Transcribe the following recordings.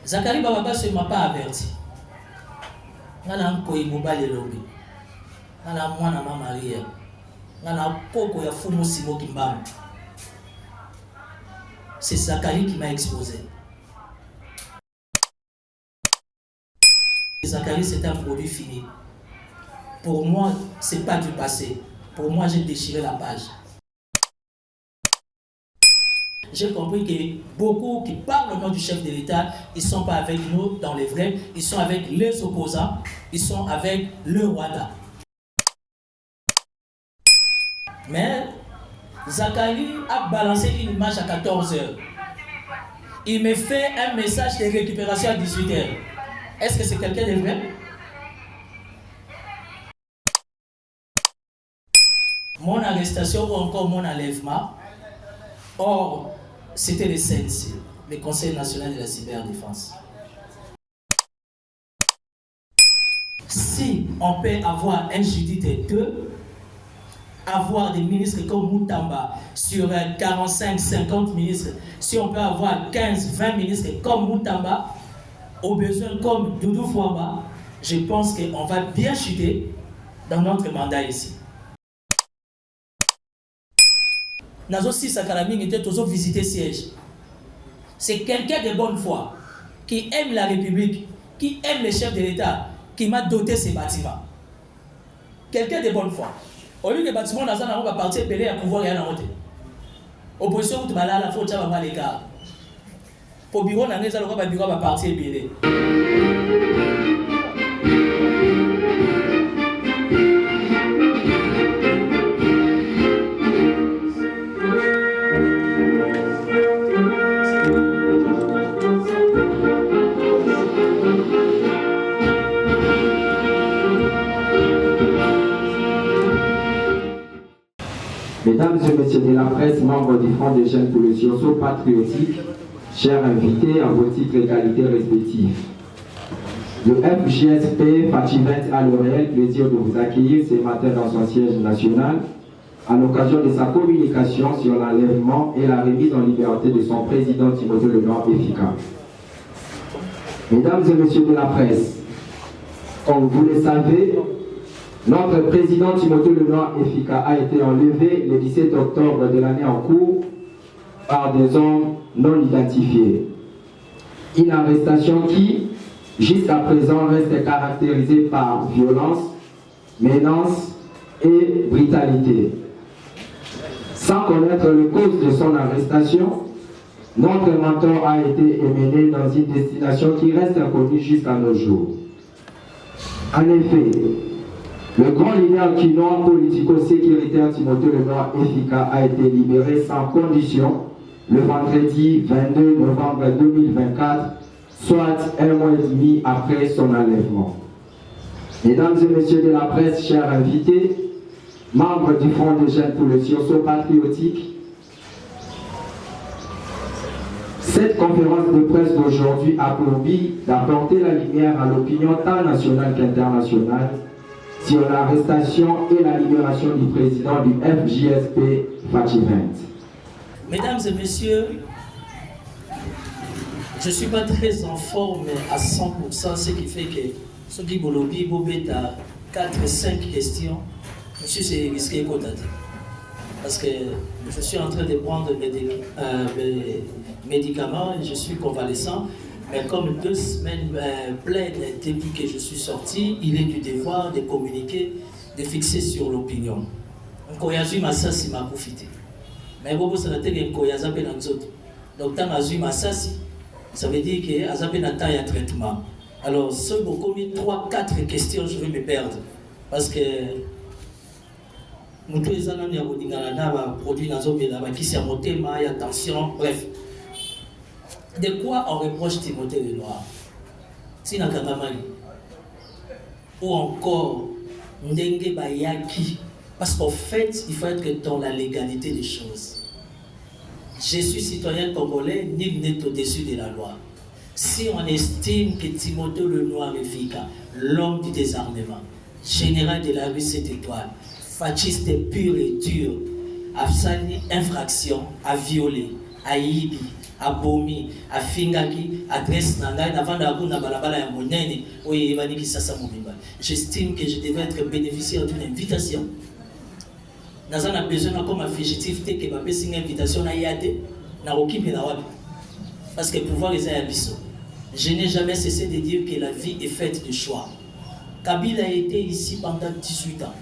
Zacharie Bababas ne m'a pas averti. Ngana koyi mobile lobi. Ngana mwana mama Maria. Ngana koko ya fumo simo kimbam. C'est Zacharie qui m'a exposé. Zacharie, c'est un produit fini. Pour moi, ce n'est pas du passé. Pour moi, j'ai déchiré la page. J'ai compris que beaucoup qui parlent au nom du chef de l'État, ils ne sont pas avec nous dans les vrais, ils sont avec les opposants, ils sont avec le Rwanda. Mais Zacharie a balancé une image à 14 h. Il me fait un message de récupération à 18 h. Est-ce que c'est quelqu'un de vrai? Mon arrestation ou encore mon enlèvement, or, c'était le CNC, le Conseil national de la cyberdéfense. Si on peut avoir un Judith et deux, avoir des ministres comme Moutamba sur 45-50 ministres, si on peut avoir 15-20 ministres comme Moutamba, au besoin comme Doudou Fouamba, je pense qu'on va bien chuter dans notre mandat ici. Nazo si Sakaraming était toujours visité siège. C'est quelqu'un de bonne foi, qui aime la République, qui aime les chefs de l'État, qui m'a doté ces bâtiments. Quelqu'un de bonne foi. Au lieu des bâtiments, on va partir belé à pouvoir rien en route. Opposition, tu vas là, la faute, ça va pas les gars. Pour bureau, on bureau va partir belé. Mesdames et messieurs de la presse, membres du Front des jeunes pour le sursaut patriotique, chers invités à vos titres et qualités respectifs. Le FJSP Fativent a le réel plaisir de vous accueillir ce matin dans son siège national à l'occasion de sa communication sur l'enlèvement et la remise en liberté de son président Timothée Lenoir Efika. Mesdames et messieurs de la presse, comme vous le savez, notre président Timothée Lenoir Efika a été enlevé le 17 octobre de l'année en cours par des hommes non identifiés. Une arrestation qui, jusqu'à présent, reste caractérisée par violence, menace et brutalité. Sans connaître les causes de son arrestation, notre mentor a été emmené dans une destination qui reste inconnue jusqu'à nos jours. En effet, le grand leader quinois politico-sécuritaire Timothée Lenoir Efika a été libéré sans condition le vendredi 22 novembre 2024, soit un mois et demi après son enlèvement. Mesdames et messieurs de la presse, chers invités, membres du Front des jeunes pour le sursaut patriotique, cette conférence de presse d'aujourd'hui a pour but d'apporter la lumière à l'opinion tant nationale qu'internationale sur l'arrestation et la libération du président du FJSP Fativent. Mesdames et messieurs, je ne suis pas très en forme à 100%, ce qui fait que ce qui bolobi bobeta 4-5 questions, je suis risqué pour dater. Parce que je suis en train de prendre mes médicaments et je suis convalescent. Mais comme 2 semaines pleines depuis que je suis sorti, il est du devoir de communiquer, de fixer sur l'opinion. Nkoyazu Masasi m'a profité. Mais vous savez que Nkoyazu a dans autres. Donc tant Azu Masasi, ça veut dire que Azape n'a pas de traitement. Alors, si vous commis 3-4 questions, je vais me perdre. Parce que nous tous les ans, nous avons produit dans un qui s'est monté, il y a tension, bref. De quoi on reproche Timothée Lenoir? Tina Kangamali. Ou encore Ndenge Bayaki. Parce qu'en fait, il faut être dans la légalité des choses. Je suis citoyen congolais, nul n'est au-dessus de la loi. Si on estime que Timothée Lenoir Efika, l'homme du désarmement, général de la rue 7 étoiles, fasciste pur et dur, a fait une infraction, a violé, a ibi, abomi, à fingaki, adresse nanga, avant d'abou na balabala ya monene, oye evaniki sasa mobimba. J'estime que je devais être bénéficiaire d'une invitation. Nous avons besoin comme un fugitif que ma une invitation à yate, na okipe na wapi. Parce que pouvoir les abyssaux. Je n'ai jamais cessé de dire que la vie est faite de choix. Kabila a été ici pendant 18 ans.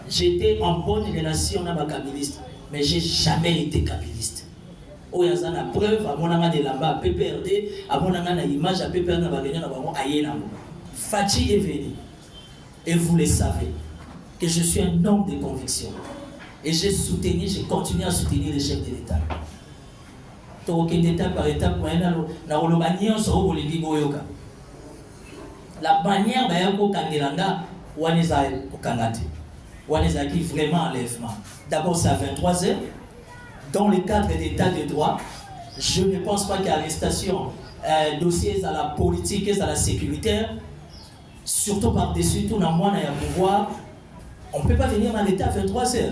J'étais en bonne relation avec ma kabiliste, mais j'ai jamais été kabiliste. Oh, il y a une preuve, à mon anga de lamba, à PPRD, à mon anga une image, à PPRD, à mon anga Fati est venu. Et vous le savez, que je suis un homme de conviction. Et j'ai soutenu, j'ai continué à soutenir les chefs de l'État. Donc, étape par étape, la manière dont Kangelanga, qui vraiment enlèvement. D'abord, c'est à 23h. Dans le cadre d'état de droit, je ne pense pas qu'il y a arrestation, dossiers à la politique et à la sécuritaire, surtout par-dessus tout, dans le monde, il y a pouvoir. On ne peut pas venir dans l'état à 23h.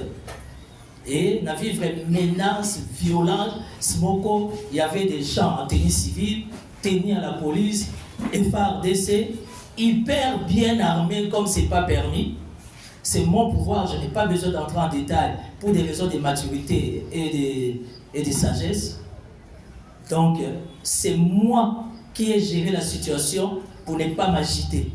Et on a vivre une menace, violence, smoko, il y avait des gens en tenue civile, tenus à la police, FARDC, hyper bien armés comme ce n'est pas permis. C'est mon pouvoir, je n'ai pas besoin d'entrer en détail pour des raisons de maturité et de sagesse. Donc, c'est moi qui ai géré la situation pour ne pas m'agiter.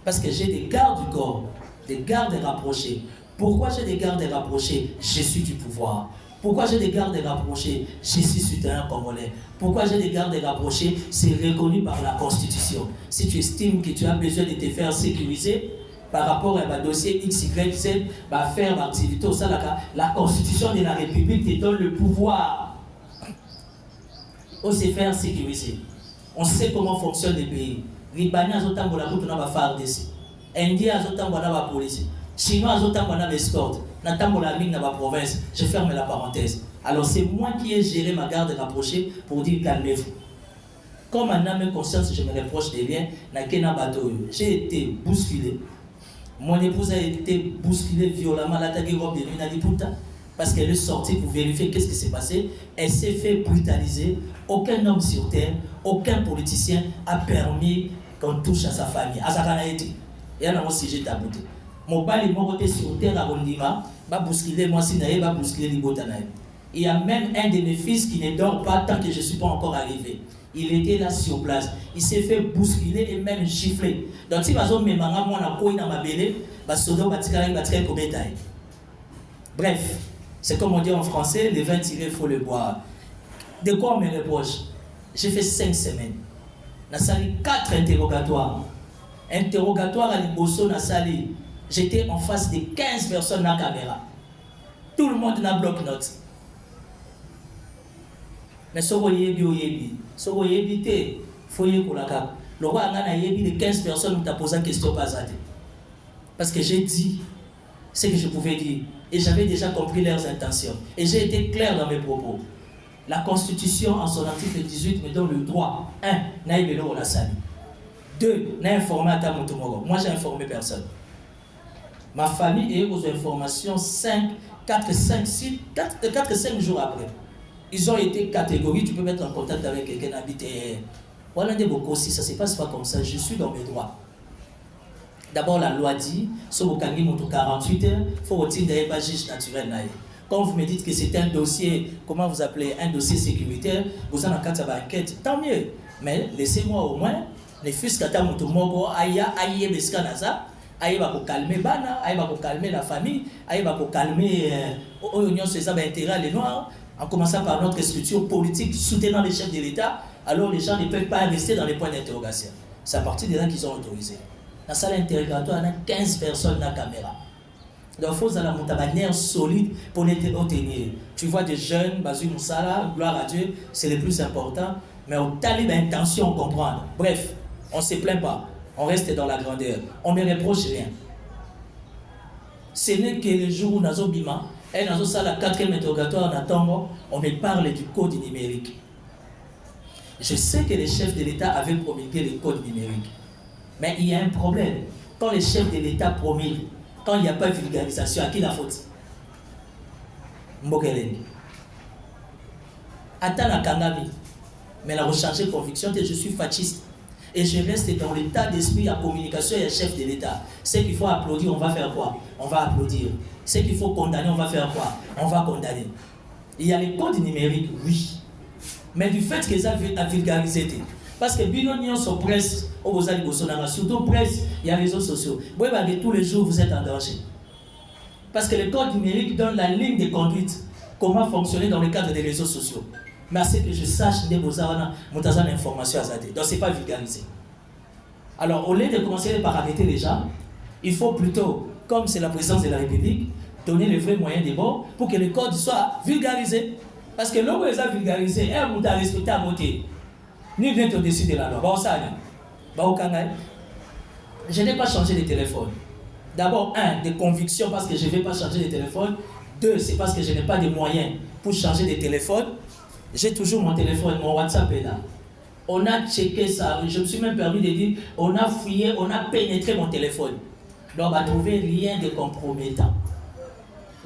Parce que j'ai des gardes du corps, des gardes rapprochés. Pourquoi j'ai des gardes rapprochés? Je suis du pouvoir. Pourquoi j'ai des gardes rapprochés? Je suis citoyen congolais. Pourquoi j'ai des gardes rapprochés? C'est reconnu par la Constitution. Si tu estimes que tu as besoin de te faire sécuriser par rapport à un dossier X, Y, Z, faire l'activité au Salaka, la Constitution de la République te donne le pouvoir de se faire sécuriser. On sait comment fonctionnent les pays. Libanais a autant de la route, on a FARDC. Indien a autant de la police. Chinois a autant de la escorte. N'attends la ligne dans ma province. Je ferme la parenthèse. Alors c'est moi qui ai géré ma garde rapprochée pour dire calmez-vous. Comme un âme conscience, je me reproche des liens. J'ai été bousculé. Mon épouse a été bousculée violemment. Elle a attaqué robe de nuit parce qu'elle est sortie pour vérifier qu'est-ce qui s'est passé. Elle s'est fait brutaliser. Aucun homme sur terre, aucun politicien a permis qu'on touche à sa famille. À sa famille. Et elle a un sujet tabouté. Mon père est mort sur terre à Rondima, va bousculer moi si naïe, va bousculer Libotanaï. Il y a même un de mes fils qui ne dort pas tant que je ne suis pas encore arrivé. Il était là sur place. Il s'est fait bousculer et même gifler. Donc si vous avez moi dans ma belle, bref, c'est comme on dit en français, le vin tiré, il faut le boire. De quoi on me reproche? J'ai fait 5 semaines. J'ai sali 4 interrogatoires. Interrogatoire à l'Imbosso, na sali. J'étais en face de 15 personnes dans la caméra. Tout le monde n'a bloc-notes. Mais si vous yebi, si vous yebi, il faut y aller. Le roi a yebi les 15 personnes qui t'ont posé une question pas à. Parce que j'ai dit ce que je pouvais dire. Et j'avais déjà compris leurs intentions. Et j'ai été clair dans mes propos. La Constitution, en son article 18, me donne le droit. 1. Naïbelo la sali. 2. N'a informé à Tamutumoro. Moi, j'ai informé personne. Ma famille est aux informations 4, 5 jours après. Ils ont été catégories, tu peux mettre en contact avec quelqu'un qui habite. Voilà, aussi, ça ne se passe pas comme ça. Je suis dans mes droits. D'abord, la loi dit, si vous avez 48 heures, il faut retirer des juge naturel. Quand vous me dites que c'est un dossier, comment vous appelez, un dossier sécuritaire, vous en avez une enquête, tant mieux. Mais laissez-moi au moins, les fils qui ont aïe va calmer Bana, aïe va calmer la famille, aïe va calmer l'Union César intérêt les Noirs, en commençant par notre structure politique soutenant les chefs de l'État, alors les gens ne peuvent pas rester dans les points d'interrogation. C'est à partir de là qu'ils ont autorisé. Dans la salle interrogatoire, il y a 15 personnes dans la caméra. Donc il faut avoir une manière solide pour les tenir. Tu vois des jeunes, Bazou Moussala, gloire à Dieu, c'est le plus important, mais on a l'intention de comprendre. Bref, on ne se plaint pas. On reste dans la grandeur. On ne me reproche rien. Ce n'est que le jour où nous avons bima, et nous avons la 4e interrogatoire en attendant, on me parle du code numérique. Je sais que les chefs de l'État avaient promulgué le code numérique. Mais il y a un problème. Quand les chefs de l'État promulguent, quand il n'y a pas de vulgarisation, à qui la faute? Mbokeleni. Attends la Kangami. Mais la recharger conviction, je suis fasciste. Et je reste dans l'état d'esprit à communication et à chef de l'État. Ce qu'il faut applaudir, on va faire quoi? On va applaudir. Ce qu'il faut condamner, on va faire quoi? On va condamner. Il y a les codes numériques, oui. Mais du fait qu'ils ont vulgarisé, parce que Binonion sur presse, surtout presse, il y a les réseaux sociaux. Vous voyez, tous les jours, vous êtes en danger. Parce que les codes numériques donnent la ligne de conduite, comment fonctionner dans le cadre des réseaux sociaux. Mais à ce que je sache, vous avez l'information à Zadé. Donc, ce n'est pas vulgarisé. Alors, au lieu de commencer par arrêter les gens, il faut plutôt, comme c'est la présidence de la République, donner les vrais moyens de bord pour que le code soit vulgarisé. Parce que l'homme est vulgarisé, elle a respecté à côté. Ni vient au-dessus de la loi. Je n'ai pas changé de téléphone. D'abord, un, des convictions parce que je ne vais pas changer de téléphone. Deux, c'est parce que je n'ai pas de moyens pour changer de téléphone. J'ai toujours mon téléphone, mon WhatsApp est là. On a checké ça, je me suis même permis de dire, on a fouillé, on a pénétré mon téléphone. Donc on va trouver rien de compromettant.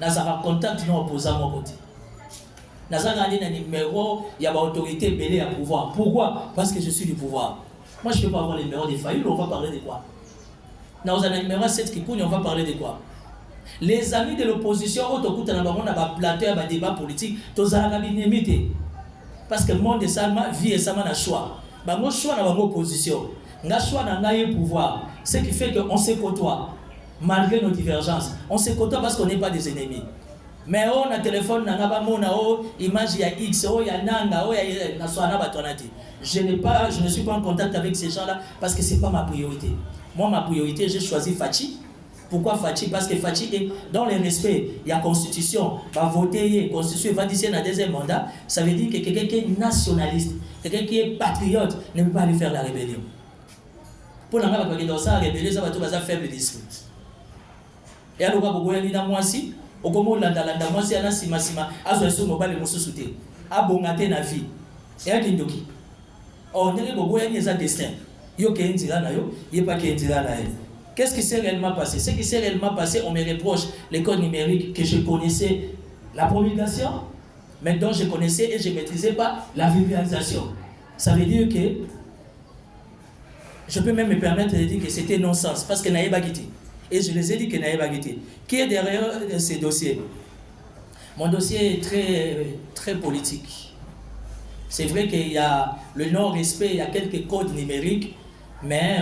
Nous avons contact nos opposants à mon côté. Nous avons gardé un numéro, il y a une autorité belée à pouvoir. Pourquoi? Parce que je suis du pouvoir. Moi je ne peux pas avoir le numéro des failles, on va parler de quoi? Nous avons un numéro 7 qui coule, on va parler de quoi? Les amis de l'opposition, on a un plateau, un débat politique, tous ont un parce que le monde est ça, vie et ça, on a choix. Mon choix dans l'opposition, on a choix dans le pouvoir. Ce qui fait qu'on se côtoie, malgré nos divergences. On se côtoie parce qu'on n'est pas des ennemis. Mais on a téléphone, on a image, il y a X, il y a Nanga, il y a je ne suis pas en contact avec ces gens-là parce que ce n'est pas ma priorité. Moi, ma priorité, j'ai choisi Fachi. Pourquoi Fachi? Parce que Fachi est dans le respect. Il y a constitution, va voter, constitution, va dire un deuxième mandat. Ça veut dire que quelqu'un qui est nationaliste, quelqu'un qui est patriote, ne peut pas aller faire la rébellion. Pour la rébellion, ça va tout ça faible d'esprit. Et alors, on va dire moi aussi, on va dire moi aussi, on a sima, on va dire mobile et souté. A bongaté na vie. Et à Kindoki. On dirait que vous avez un destin. Yo qui est indira yo, il pas qui est indira na. Qu'est-ce qui s'est réellement passé? Ce qui s'est réellement passé, on me reproche les codes numériques que je connaissais la promulgation, mais dont je connaissais et je ne maîtrisais pas la vulgarisation. Ça veut dire que je peux même me permettre de dire que c'était non-sens, parce que Naïe Bagiti. Et je les ai dit que Naïe Bagiti. Qui est derrière ces dossiers? Mon dossier est très, très politique. C'est vrai qu'il y a le non-respect, il y a quelques codes numériques, mais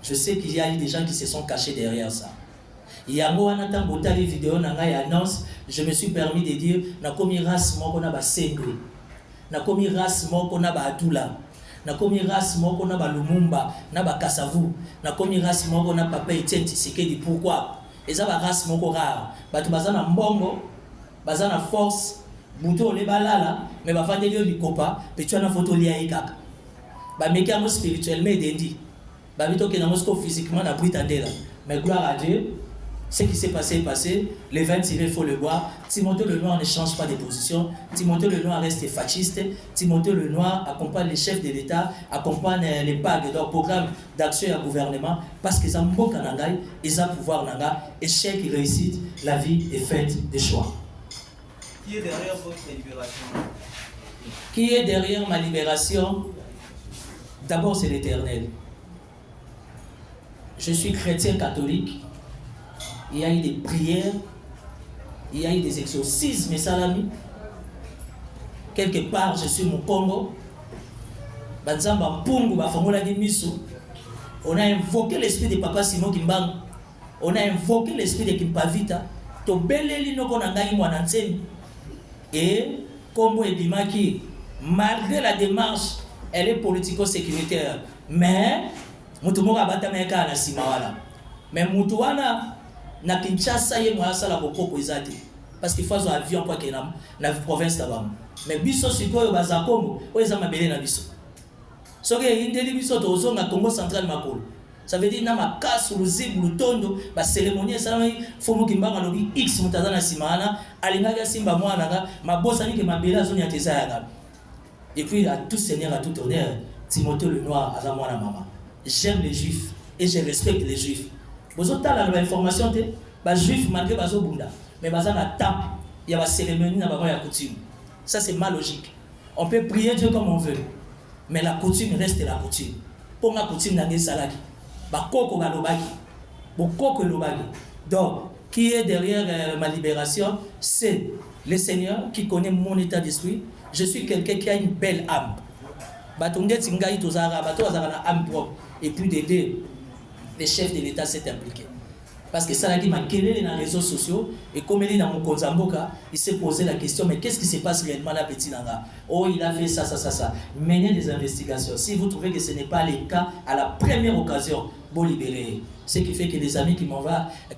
je sais qu'il y a des gens qui se sont cachés derrière ça. Il y a une vidéo, annonce, je me suis permis de dire, na komi race moko na ba sengwe, na komi race moko na ba adula, na komi race moko na ba lumumba, na ba kasavu, na komi race moko na papa Etienne Tshisekedi. Pourquoi? Et ça ba race moko rare, batu bazana mbongo, bazana force, buto le balala, mais ba fande yo likopa, pe tu na photo lia ikaka. Ba meki spirituellement dendi. Physiquement, on a pris tendela. Mais gloire à Dieu, ce qui s'est passé est passé. Les 20 il faut le voir. Timothée Lenoir ne change pas de position. Timothée Lenoir reste fasciste. Timothée Lenoir accompagne les chefs de l'État, accompagne les PAG, leur programme d'action et à gouvernement, parce qu'ils ont beaucoup d'angaï, ils ont pouvoir nanga, échec et réussite, la vie est faite de choix. Qui est derrière votre libération? Qui est derrière ma libération? D'abord, c'est l'Éternel. Je suis chrétien catholique. Il y a eu des prières, il y a eu des exorcismes, salami. Quelque part, je suis mon Congo. On a invoqué l'esprit de Papa Simon Kimbang. On a invoqué l'esprit de Kimpavita. Et comme Ebimaki, malgré la démarche, elle est politico-sécuritaire. Mais mutumura batameka na simawala. Mais mutuana na Kinshasa ye mwasa la bokoko ezati. Parce qu'il faut un avion pour que na province là-bas. Mais biso sikoyo bazakongo, oza mabele na biso. Soki indeli biso tozo na Congo central makolo. Ça veut dire na makasu luzibu lutondo ba cérémonie ça fomo kimbanga lobi X mutazana simana alinga simba mwana ga mabosa nike mabela zone ya tezaya. Et puis à tout seigneur à tout honneur, Timothée Lenoir à la mwana mama. J'aime les juifs et je respecte les juifs. Vous avez l'information que les juifs, malgré les bunda, mais ils ont un temps, il y a une cérémonie, il y a une coutume. Ça, c'est ma logique. On peut prier Dieu comme on veut. Mais la coutume reste la coutume. Pour la coutume, n'angé salaki. Bakoko balobaki. Bokoko lobaki. Donc, qui est derrière ma libération, c'est le Seigneur qui connaît mon état d'esprit. Je suis quelqu'un qui a une belle âme. Batonde Tingaï Tozara, Bato Azara na âme propre. Et puis d'aider les chefs de l'État s'est impliqué. Parce que ça qui m'a quellé dans les réseaux sociaux et comme il est dans mon Kozamboka, il s'est posé la question, mais qu'est-ce qui se passe réellement là, petit Nanga? Oh, il a fait ça, ça, ça, ça. Menez des investigations. Si vous trouvez que ce n'est pas le cas, à la première occasion, vous libérez. Ce qui fait que les amis qui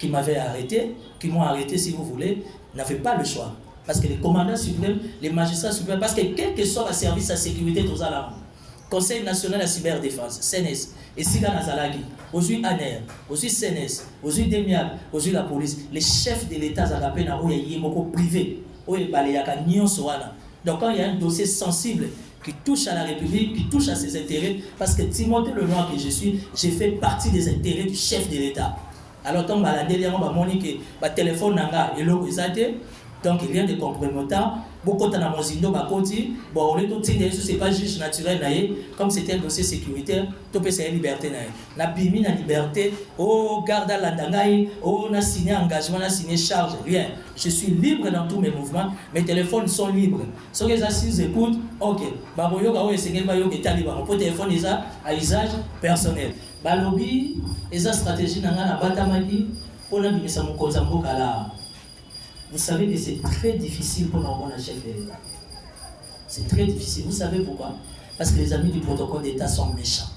m'avaient arrêté, qui m'ont arrêté si vous voulez, n'avaient pas le choix. Parce que les commandants suprêmes, les magistrats suprêmes, parce que quel que soit le service à sécurité, tous à la Conseil national de cyberdéfense, CNS, et Siga Nazalagi, aujourd'hui ANER, aujourd'hui CNS, aujourd'hui DEMIAB, aujourd'hui la police, les chefs de l'État Zagapena, où il y a un privé, où il y a un Nyon Soana. Donc quand il y a un dossier sensible qui touche à la République, qui touche à ses intérêts, parce que Timothée Lenoir que je suis, j'ai fait partie des intérêts du chef de l'État. Alors tant que je vais le téléphone nanga et l'eau donc il y a des compromettants. Beaucoup de Mozindo Bakoti, bon, on est tout c'est pas juge naturel, comme c'était un dossier sécuritaire, tout peut c'est liberté. La bimi la liberté, oh, garde la dangaï, oh, on a signé engagement, on a signé charge, rien. Je suis libre dans tous mes mouvements, mes téléphones sont libres. Si les assises écoutent, ok, Baboyoga, oh, c'est quelqu'un qui est libre. Mon téléphone est à usage personnel. Balobi, et sa stratégie n'a pas batamaki, on a mis ça mon Kozambo Kala. Vous savez que c'est très difficile pour un chef de l'État. C'est très difficile. Vous savez pourquoi? Parce que les amis du protocole d'État sont méchants.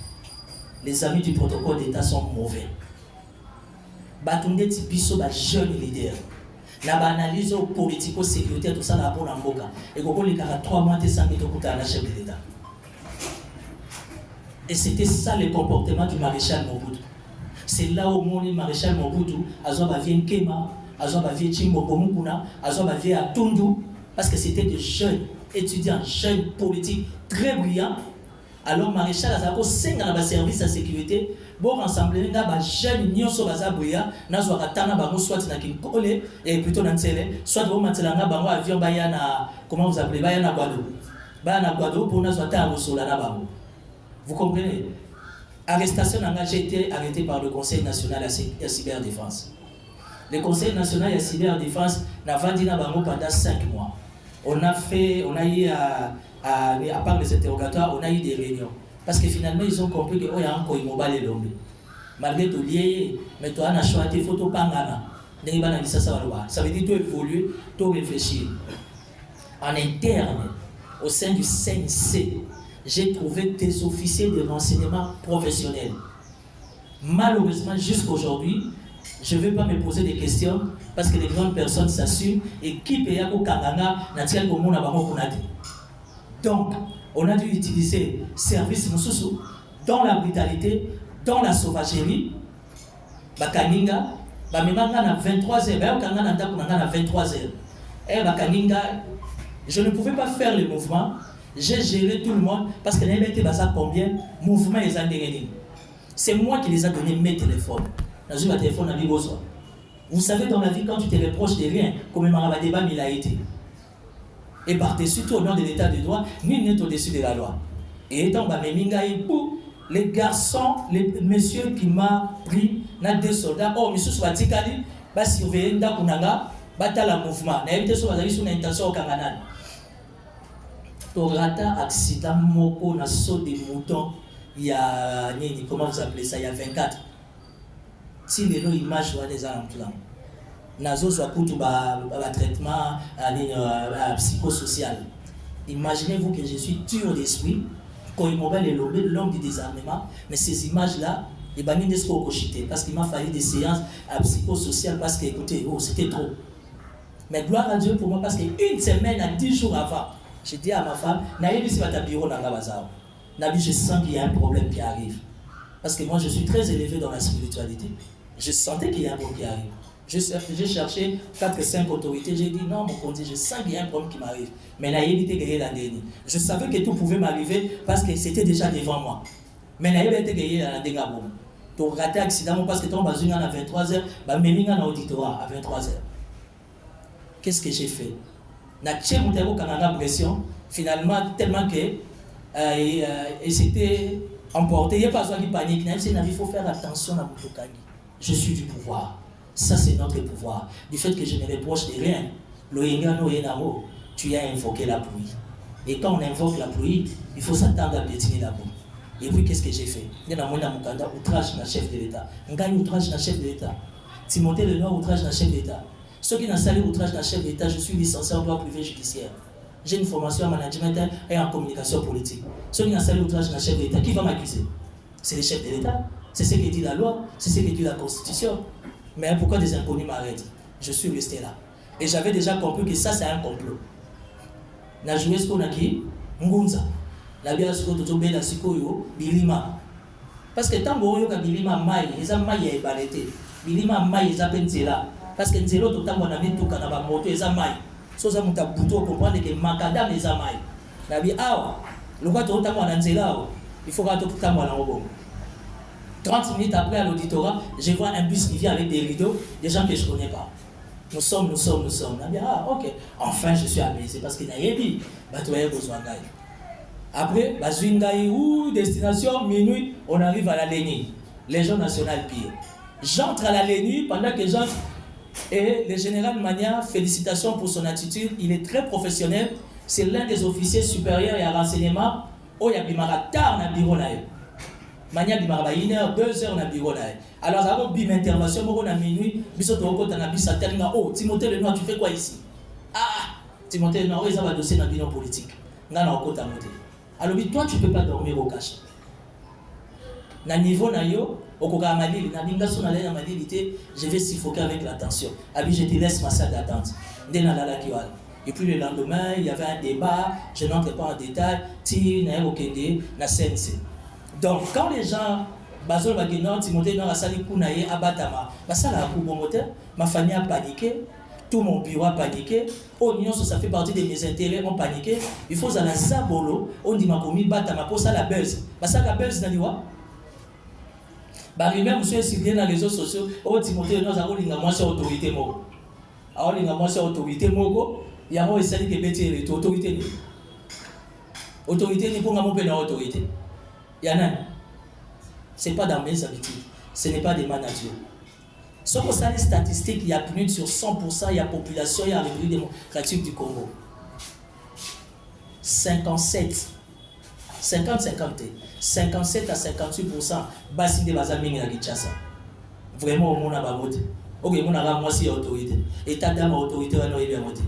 Les amis du protocole d'État sont mauvais. Batunde Tibiso, jeune leader. La analyse politico-sécuritaire, tout ça, là, pour l'Amboka. Et qu'on les 3 mois, de 100 000 à la chef de l'État. Et c'était ça le comportement du maréchal Mobutu. C'est là où mon maréchal Mobutu a vu un Kema. Parce que c'était des jeunes étudiants, jeunes politiques très brillants. Alors Maréchal Azako 5 dans le service de sécurité, bon rassembler des jeunes nions sur la brillants, n'azo katana bango soit na kinkole et plutôt na nsele, soit bon matelanga bango avion bayana, comment vous appelez, bayana Guado pour n'azo ta sola na bango. Vous comprenez? Arrestation j'ai été arrêté par le Conseil national de cyberdéfense. Le Conseil national de cyberdéfense n'a vendu pendant 5 mois. On a eu, à part les interrogatoires, on a eu des réunions. Parce que finalement, ils ont compris qu'il y a encore une mobile longue. Malgré tout, mais toi, on a choisi des photos pangana. Ça veut dire tout évoluer, tout réfléchir. En interne, au sein du CNC, j'ai trouvé des officiers de renseignement professionnels. Malheureusement, jusqu'aujourd'hui, je ne vais pas me poser des questions parce que les grandes personnes s'assument et qui paye au Kangana n'a tiré au monde à Barokunati. Donc, on a dû utiliser service Moussoussou dans la brutalité, dans la sauvagerie. Bakaninga, Bamimanga à 23h, Bakanga à 23h. Et Bakaninga, je ne pouvais pas faire le mouvement. J'ai géré tout le monde parce que n'avait été basé combien mouvement les a dégagés. C'est moi qui les ai donné mes téléphones. Dans un téléphone à Bigoso. Vous savez, dans la vie, quand tu te reproches de rien, comme un débat, il a été. Et par-dessus tout, au nom de l'état de droit, nul n'est au-dessus de la loi. Et étant les garçons, les messieurs qui m'ont pris, n'a deux soldats, oh, monsieur Swatikali, va surveiller Ndakunanga, battre le mouvement. N'a été sur une intention au Kanganan. Torata accident moko na saut des moutons, il y a, comment vous appelez ça, il y a 24. Si les images sont des armes, nazo soit pour tout traitement psychosocial. Imaginez-vous que je suis dur d'esprit, quand il m'a dit l'homme du désarmement, mais ces images-là, les bannis ne sont pas cochités parce qu'il m'a fallu des séances psychosociales parce que, écoutez, oh, c'était trop. Mais gloire à Dieu pour moi parce qu'une semaine à 10 jours avant, j'ai dit à ma femme, Naïbi, si votre bureau n'a pas bazar. Nabi, je sens qu'il y a un problème qui arrive. Parce que moi, je suis très élevé dans la spiritualité. Je sentais qu'il y a un problème qui arrive. J'ai cherché 4-5 autorités. J'ai dit non, mon conti, je sens qu'il y a un problème qui m'arrive. Mais Naïbi était gagné la dernière. Je savais que tout pouvait m'arriver parce que c'était déjà devant moi. Mais Naïbi était gagné la dernière. Tu as raté l'accident parce que tu es à 23h, tu es à l'auditoire à 23h. Qu'est-ce que j'ai fait? Na tché moutero kananga pression, finalement, tellement que il s'était emporté. Il n'y a pas besoin de panique. Il faut faire attention à Moutokani. Je suis du pouvoir. Ça, c'est notre pouvoir. Du fait que je ne reproche de rien. Tu as invoqué la pluie. Et quand on invoque la pluie, il faut s'attendre à piétiner la boue. Et puis, qu'est-ce que j'ai fait? Il y a un outrage dans le chef de l'État. On gagne outrage dans le chef de l'État. Timothée Lenoir, outrage dans le chef de l'État. Ceux qui n'ont salé outrage dans le chef de l'État, je suis licencié en droit privé judiciaire. J'ai une formation en management et en communication politique. Ceux qui n'ont salé outrage dans le chef de l'État, qui va m'accuser? C'est le chef de l'État. C'est ce que dit la loi, c'est ce que dit la Constitution. Mais pourquoi des inconnus m'arrêtent? Je suis resté là. Et j'avais déjà compris que ça, c'est un complot. Na joué ce qu'on a qui? Ngunza. La bière ce qu'on a tombé la sikoyo, Bilima. Parce que tant que tu as Bilima maï, ils ont maï et baleté. Bilima maï, ils ont pensé parce que Nzelo, tout le temps, on a mis tout le temps, moto, ils ont maï. Sauf que tu as bouton pour comprendre que Macadam, ils ont maï. La bière, le roi, tout le temps, on a Nzela, il faut que tout le temps, on a un 30 minutes après à l'auditorat, je vois un bus qui vient avec des rideaux, des gens que je ne connais pas. Nous sommes. Ok. Enfin, je suis apaisé parce qu'il y a des besoin. Après, destination, minuit, on arrive à la Lénie. Légion nationale pire. J'entre à la Lénie pendant que j'entre. Et le général Mania, félicitations pour son attitude. Il est très professionnel. C'est l'un des officiers supérieurs et à renseignement. Oh, il y a Bimara tard dans le bureau là. Mania Bimara 1 heure, 2 heures dans le bureau là. Alors, avant bim intervention, on a minuit, oh, Timothée Lenoir, tu fais quoi ici? Ah, Timothée Lenoir, ils ont un dossier dans le bilan politique. Alors, toi, tu ne peux pas dormir au cachet. Na niveau na yo, je vais suffoquer avec l'attention. Je te laisse ma salle d'attente. Et puis le lendemain, il y avait un débat, je n'entre pas en détail, donc, quand les gens Bazol Baguenon, Timothée Noir a sali Kounaye, Abatama, ma famille a paniqué, tout mon bureau a paniqué, ça fait partie de mes intérêts, ont paniqué. Il faut aller à Zabolo, on dit Makomi, Batama, pour ça la buzz. Ça la buzz, Naniwa. Lui-même, monsieur, si bien dans les réseaux sociaux, Timothée Noir a eu moi sur autorité. Alors, il y a moi sur autorité, il y a moi qui s'est dit que autorité. Autorité, n'est pas mon père autorité. Il y en a. Ce n'est pas dans mes habitudes. Ce n'est pas de ma nature. Sauf que ça, les statistiques, il y a plus sur 100%, il y a population, il y a République démocratique du Congo. 57. 50-50. 57 à 58%. Bassi de Bazaming à Kinshasa. Vraiment, au monde a babote. Ok, mon a moi si autorité. État d'âme autorité, on a bien voté.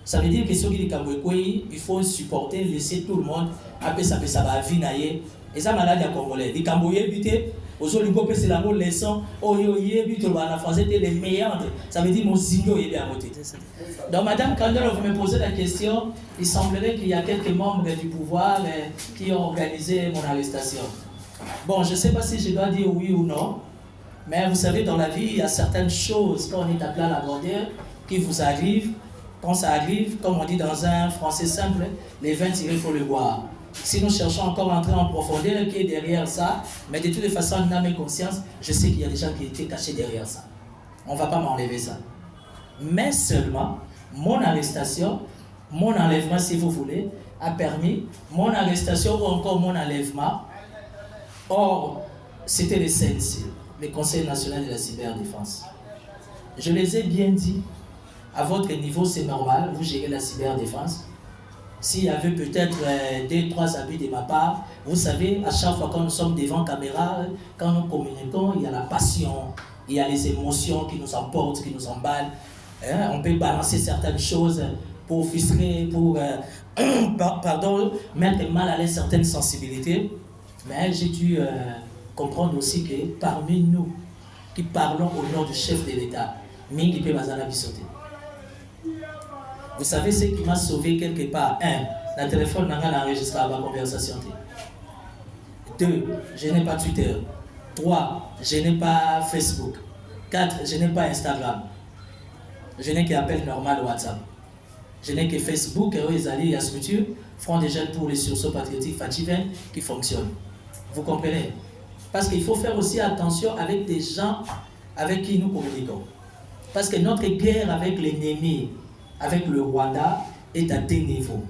Ça veut dire que ceux qui disent il faut supporter, laisser tout le monde. Après, ça va venir. Et ça, malade à Congolais. Les Cambodgiens, aujourd'hui, c'est la mot leçon. Oh, la français était les meilleurs. Ça veut dire mon zigno est bien voté. Donc, madame, quand vous me posez la question, il semblerait qu'il y a quelques membres du pouvoir qui ont organisé mon arrestation. Bon, je ne sais pas si je dois dire oui ou non, mais vous savez, dans la vie, il y a certaines choses, quand on est à plat la bordure, qui vous arrivent. Quand ça arrive, comme on dit dans un français simple, les vins tirés, il faut le boire. Si nous cherchons encore à entrer en profondeur, qui est derrière ça, mais de toutes les façons, en âme et conscience, je sais qu'il y a des gens qui étaient cachés derrière ça. On ne va pas m'enlever ça. Mais seulement, mon arrestation, mon enlèvement, si vous voulez, a permis, mon arrestation ou encore mon enlèvement, or, c'était le CNC, le Conseil national de la cyberdéfense. Je les ai bien dit, à votre niveau, c'est normal, vous gérez la cyberdéfense. S'il y avait peut-être 2-3 abus de ma part, vous savez, à chaque fois quand nous sommes devant caméra, quand nous communiquons, il y a la passion, il y a les émotions qui nous emportent, qui nous emballent. On peut balancer certaines choses pour frustrer, pour mettre mal à l'aise certaines sensibilités. Mais j'ai dû comprendre aussi que parmi nous, qui parlons au nom du chef de l'État, Mingi peut bazala bisoté. Vous savez ce qui m'a sauvé quelque part? 1. Le téléphone n'a enregistré la conversation. 2. Je n'ai pas Twitter. 3. Je n'ai pas Facebook. 4. Je n'ai pas Instagram. Je n'ai qu'appel normal WhatsApp. Je n'ai que Facebook et les alliés à structure Front des jeunes pour les sursauts patriotiques Fativen qui fonctionnent. Vous comprenez? Parce qu'il faut faire aussi attention avec des gens avec qui nous communiquons. Parce que notre guerre avec l'ennemi, avec le Rwanda, est à 2 niveaux.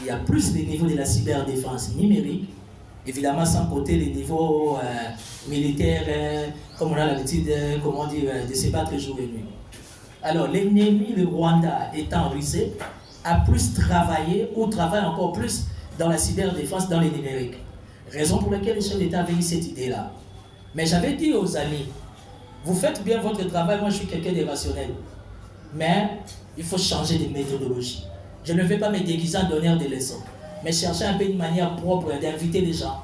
il y a plus les niveaux de la cyberdéfense numérique, évidemment sans compter les niveaux militaires, comme on a l'habitude de se battre jour et nuit. Alors l'ennemi, le Rwanda étant rusé, a plus travaillé ou travaille encore plus dans la cyberdéfense, dans les numériques. Raison pour laquelle le chef d'État avait eu cette idée-là. Mais j'avais dit aux amis, vous faites bien votre travail, moi je suis quelqu'un de rationnel. Mais il faut changer de méthodologie. Je ne vais pas me déguiser en donneur de leçons, mais chercher un peu une manière propre d'inviter les gens,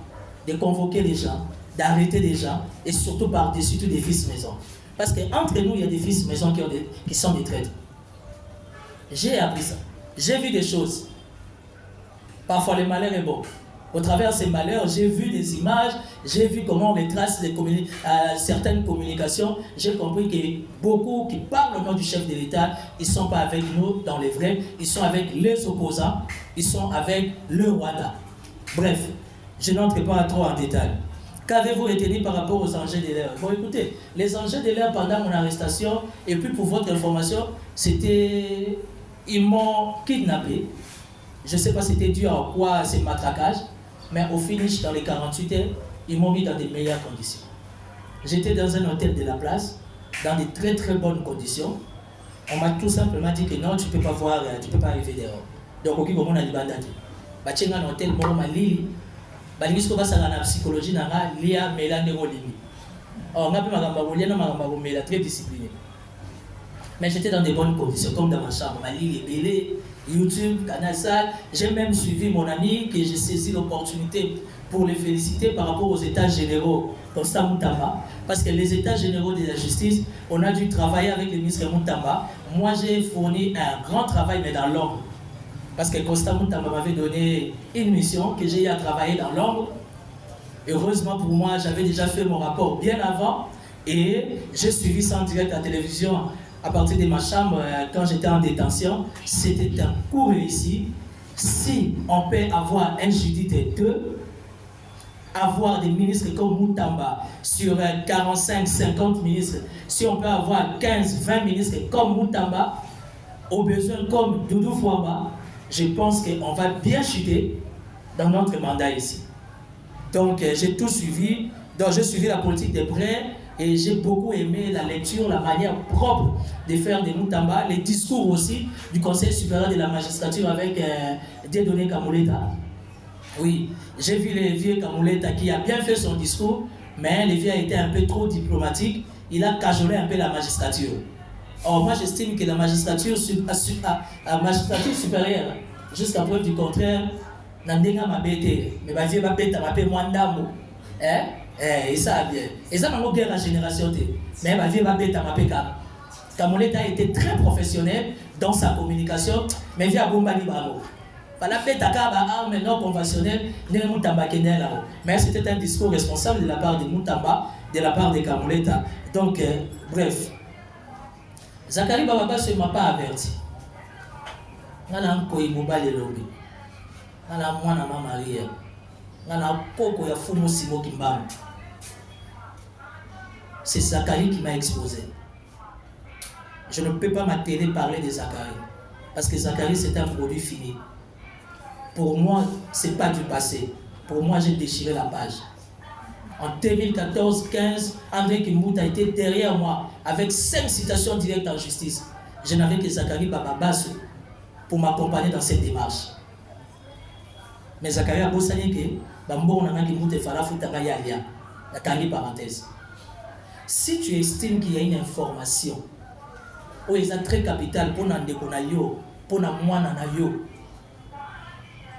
de convoquer les gens, d'arrêter les gens, et surtout par-dessus tout des fils maison. Parce qu'entre nous, il y a des fils maison qui sont des traîtres. J'ai appris ça. J'ai vu des choses. Parfois le malheur est bon. Au travers de ces malheurs, j'ai vu des images, j'ai vu comment on retrace certaines communications. J'ai compris que beaucoup qui parlent au nom du chef de l'État, ils ne sont pas avec nous dans les vrais, ils sont avec les opposants, ils sont avec le Rwanda. Bref, je n'entre pas trop en détail. Qu'avez-vous retenu par rapport aux enjeux de l'heure? Bon, écoutez, les enjeux de l'heure pendant mon arrestation, et puis pour votre information, c'était... Ils m'ont kidnappé. Je ne sais pas c'était dû à quoi ces matraquages, mais au finish, dans les 48 heures, ils m'ont mis dans de meilleures conditions. J'étais dans un hôtel de la place, dans de très très bonnes conditions. On m'a tout simplement dit que non, tu ne peux pas voir, tu ne peux pas arriver dehors. Donc, ok, comme on a dit, bah, tu es dans un hôtel, moi, ma lili, bah, il y a une psychologie, il y a un mélange de limi. Or, on a pu très discipliné. Mais j'étais dans de bonnes conditions, comme dans ma chambre. Ma ligne est belée, YouTube, Canal Sal. J'ai même suivi mon ami, que j'ai saisi l'opportunité pour le féliciter par rapport aux états généraux Constant Moutamba. Parce que les états généraux de la justice, on a dû travailler avec le ministre Moutamba. Moi, j'ai fourni un grand travail, mais dans l'ombre. Parce que Constant Moutamba m'avait donné une mission que j'ai eu à travailler dans l'ombre. Heureusement pour moi, j'avais déjà fait mon rapport bien avant. Et j'ai suivi ça en direct à la télévision. À partir de ma chambre, quand j'étais en détention, c'était un coup réussi. Si on peut avoir un Judith et deux, avoir des ministres comme Moutamba sur 45-50 ministres, si on peut avoir 15-20 ministres comme Moutamba, au besoin comme Doudou Fouamba, je pense qu'on va bien chuter dans notre mandat ici. Donc j'ai tout suivi, donc j'ai suivi la politique de près. Et j'ai beaucoup aimé la lecture, la manière propre de faire des Moutamba, les discours aussi du Conseil supérieur de la magistrature avec Dieudonné Kamoleta. Oui, j'ai vu le vieux Kamoleta qui a bien fait son discours, mais le vieux a été un peu trop diplomatique. Il a cajolé un peu la magistrature. Or, moi j'estime que la magistrature supérieure, jusqu'à preuve du contraire, n'a pas m'abêté. Mais ma vie va bêter, ma paix moins d'amour. Hein? Et ça bien. Et ça m'a guerre la génération. Mais ma vie va bête à ma péka. Kamoleta a été très professionnel dans sa communication, mais via Bombali Babo. La bête à arme non conventionnelle, mais c'était un discours responsable de la part de Moutamba, de la part de Kamoleta. Donc, bref. Zakari Bababa ne m'a pas averti. Nana Nkoyi Mobali Lobby. Nana Mwana Maria. Nana Koko ya Fumo Simo Kimbam. C'est Zakari qui m'a exposé. Je ne peux pas m'atteler parler de Zakari. Parce que Zakari, c'est un produit fini. Pour moi, ce n'est pas du passé. Pour moi, j'ai déchiré la page. En 2014-15, André Kimbuta été derrière moi avec 5 citations directes en justice. Je n'avais que Zakari Bababasso pour m'accompagner dans cette démarche. Mais Zakari a bossé que Bambo n'a Kimbuta fera foutre ya la canne parenthèse. Si tu estimes qu'il y a une information où il est très capital pour n'en déconnailler, pour n'en moins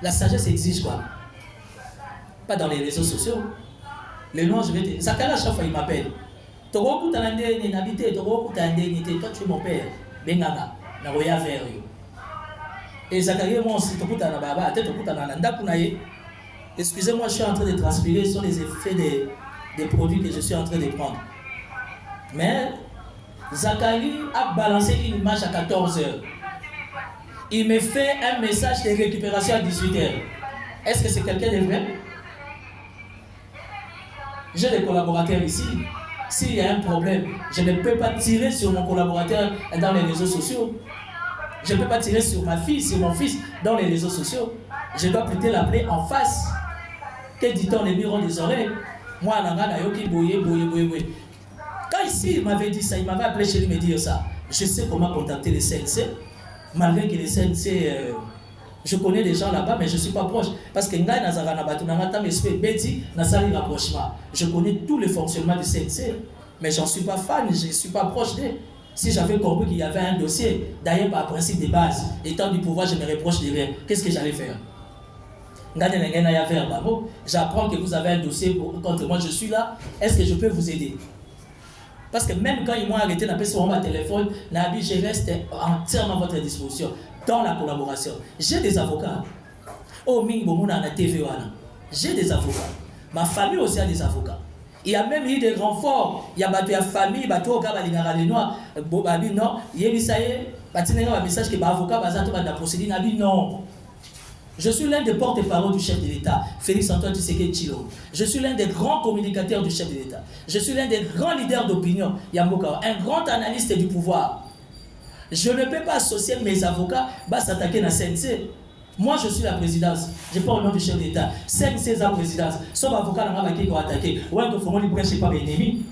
la sagesse exige quoi? Pas dans les réseaux sociaux. Le nom, je vais te... Zakari à chaque fois il m'appelle. Toi tu es mon père. Bengana, Naroya vers eux. Et Zakari, moi aussi, excusez-moi, je suis en train de transpirer sur les effets des produits que je suis en train de prendre. Mais Zakari a balancé une image à 14 h. Il me fait un message de récupération à 18 h. Est-ce que c'est quelqu'un de vrai? J'ai des collaborateurs ici. S'il y a un problème, je ne peux pas tirer sur mon collaborateur dans les réseaux sociaux. Je ne peux pas tirer sur ma fille, sur mon fils dans les réseaux sociaux. je dois plutôt l'appeler en face. Que dit-on les murs ont des oreilles? Moi, quand ici il m'avait dit ça, il m'avait appelé chez lui me dire ça. Je sais comment contacter les CNC, malgré que les CNC, je connais des gens là-bas, mais je ne suis pas proche. Parce que je connais tous les fonctionnements du CNC, mais je n'en suis pas fan, je ne suis pas proche d'eux. Si j'avais compris qu'il y avait un dossier, d'ailleurs par principe de base, étant du pouvoir, je me reproche de rien. Qu'est-ce que j'allais faire? J'apprends que vous avez un dossier contre moi, je suis là, est-ce que je peux vous aider? Parce que même quand ils m'ont arrêté, n'a pas sur mon téléphone, je reste entièrement à votre disposition dans la collaboration. J'ai des avocats. Oh, j'ai des avocats. Ma famille aussi a des avocats. Il y a même eu des renforts. Il y a des familles, des noirs, non, il y a un message que l'avocat va procéder. Non. Je suis l'un des porte-parole du chef de l'État, Félix Antoine Tshisekedi Tshilombo. Je suis l'un des grands communicateurs du chef de l'État. Je suis l'un des grands leaders d'opinion, Yamboka, un grand analyste du pouvoir. Je ne peux pas associer mes avocats à s'attaquer à la CNC. Moi, je suis la présidence. Je ne suis pas au nom du chef de l'État. CNC est la présidence. Sauf avocat qui va attaquer. Ouais, il faut que je ne suis pas mes ennemis.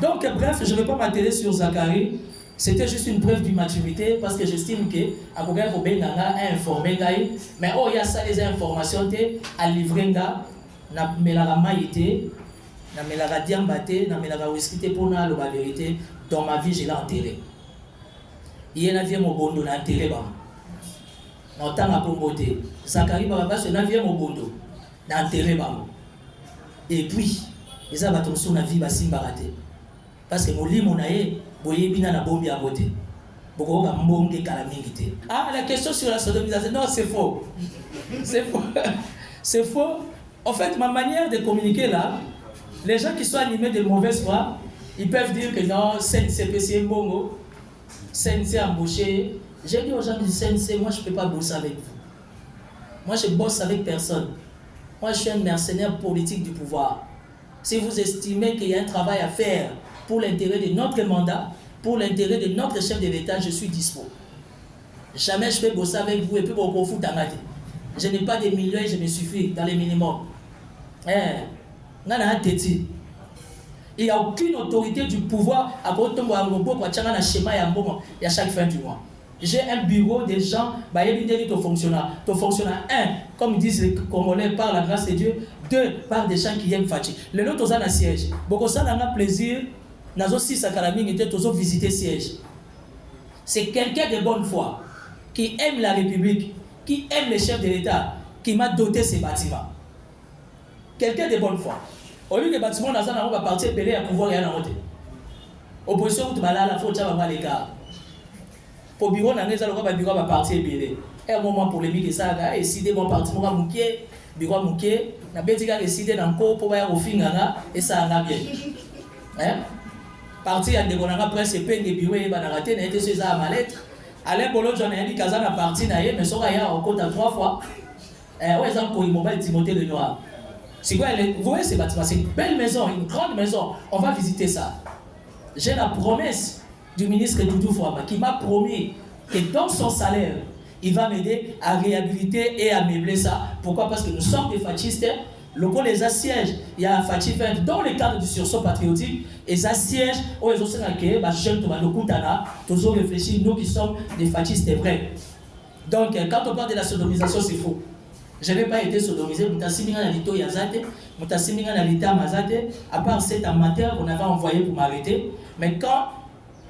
Donc, bref, je ne vais pas m'atteler sur Zachary. C'était juste une preuve d'immaturité parce que j'estime que Akoga Kobenanga a informé, mais oh, il y a ça, les informations à livrer, na melara maïté, na melara diambate, na melara whisky pour la vérité. Dans ma vie, je l'ai enterré. Il y a un avion au bondo, na enterré. Dans temps à Pomboté, Zachary Baba, c'est un avion au bondo, na enterré. Et puis, les abatons sur la vie, basim baraté. Parce que mon lit, mon aïe, ah, la question sur la sodomisation, non, c'est faux. C'est faux. C'est faux. En fait, ma manière de communiquer là, les gens qui sont animés de mauvaise foi, ils peuvent dire que non, CNC Mbongo, CNC embauché. J'ai dit aux gens du CNC, moi je ne peux pas bosser avec vous. Moi je bosse avec personne. Moi je suis un mercenaire politique du pouvoir. Si vous estimez qu'il y a un travail à faire, pour l'intérêt de notre mandat, pour l'intérêt de notre chef de l'État, je suis dispo. Jamais je peux bosser avec vous et puis vous foutre en tête. Je n'ai pas des millions et je me suffis dans les minimums. Il n'y a aucune autorité du pouvoir à côté de un schéma à chaque fin du mois. J'ai un bureau des gens, ton fonctionnaire, comme disent les Congolais, par la grâce de Dieu, 2, par des gens qui aiment Fati. Le lot aux un siège. Beaucoup ça n'a plaisir. Nazo si Sakalaming était toujours visiter siège. C'est quelqu'un de bonne foi qui aime la République, qui aime les chefs de l'État, qui m'a doté ces bâtiments. Quelqu'un de bonne foi. Au lieu que les bâtiments va partir belé à pouvoir rien en route. Opposition tu vas là la faute ça va les gars. Pour bureau na ngeza le bureau va partir belé. Un moment polémique et ça a décidé mon parti mon mouké, bureau mouké, na betika décidé dans ko pour va au finganga et ça a bien. Hein? Parti à Degonanga presse et peine de bureau et banarate n'a été sur ça à ma lettre. Alain Bolo j'en ai dit Kazana parti naïe mais ça ya en compte à 3 fois. Ouais ça pour mobile Timothée le Noir. C'est quoi vous voyez ces bâtiments, c'est une belle maison, une grande maison. On va visiter ça. J'ai la promesse du ministre Doudou Fouama qui m'a promis que dans son salaire, il va m'aider à réhabiliter et à meubler ça. Pourquoi? Parce que nous sommes des fascistes. Le coup les assièges, il y a un Fati dans le cadre du sursaut patriotique, les assièges, où ils ont toujours réfléchi, nous qui sommes des fascistes vrais. Donc, quand on parle de la sodomisation, c'est faux. Je n'ai pas été sodomisé, à part cet amateur qu'on avait envoyé pour m'arrêter. Mais quand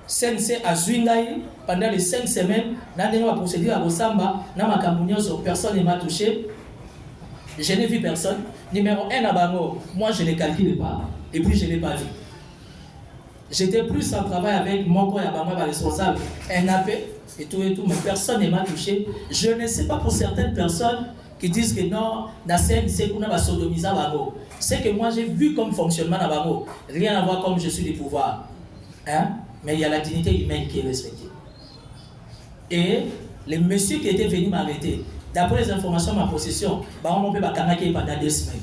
CNC a Zwingaï, pendant les 5 semaines, dans la procédure à Rosamba, dans ma personne ne m'a touché. Je n'ai vu personne. Numéro 1 à Bango, moi je ne calcule pas. Et puis je ne l'ai pas vu. J'étais plus en travail avec mon corps et Bango, responsable, NAP et tout, mais personne ne m'a touché. Je ne sais pas pour certaines personnes qui disent que non, la CNC, on va sodomiser à Bango. C'est que moi j'ai vu comme fonctionnement à Bango. Rien à voir comme je suis du pouvoir. Hein? Mais il y a la dignité humaine qui est respectée. Et les messieurs qui étaient venus m'arrêter, d'après les informations de ma possession, on peut pas pendant 2 semaines.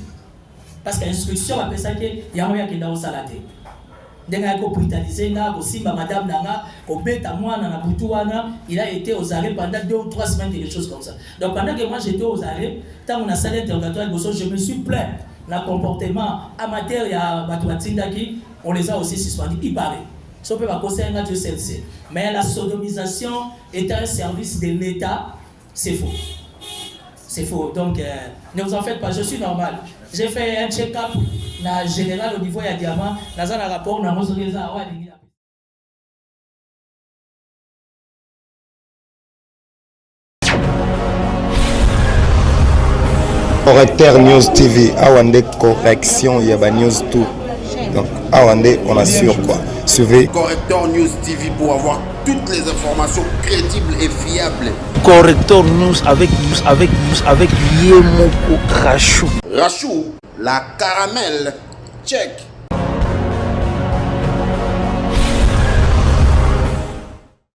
Parce que l'instruction appelle ça qu'il y a moyen qu'il y a au salaté. Denga ko brutaliser nga ko simba madame nanga ko beta mwana na butu wana, il a été aux arrêts pendant 2 ou 3 semaines, quelque chose comme ça. Donc pendant que moi j'étais aux arrêts, tant on a salle interrogatoire, je me suis plaint le comportement amateur ya Batouatindaki, on les a aussi suspendus, il paraît. Ça peut pas causer un Dieu celle-ci. Mais la sodomisation est un service de l'État, c'est faux. C'est faux. Donc, ne vous en faites pas, je suis normal. J'ai fait un check-up na général au niveau de Diamant. Dans un rapport, on a Correcteur News TV, Awande correction, il y a news tout. Donc, Awande, on assure quoi. Suivez Correcteur News TV pour avoir toutes les informations crédibles et fiables. Correcteur News avec Yemoko Rachou. Rachou, la caramel, check.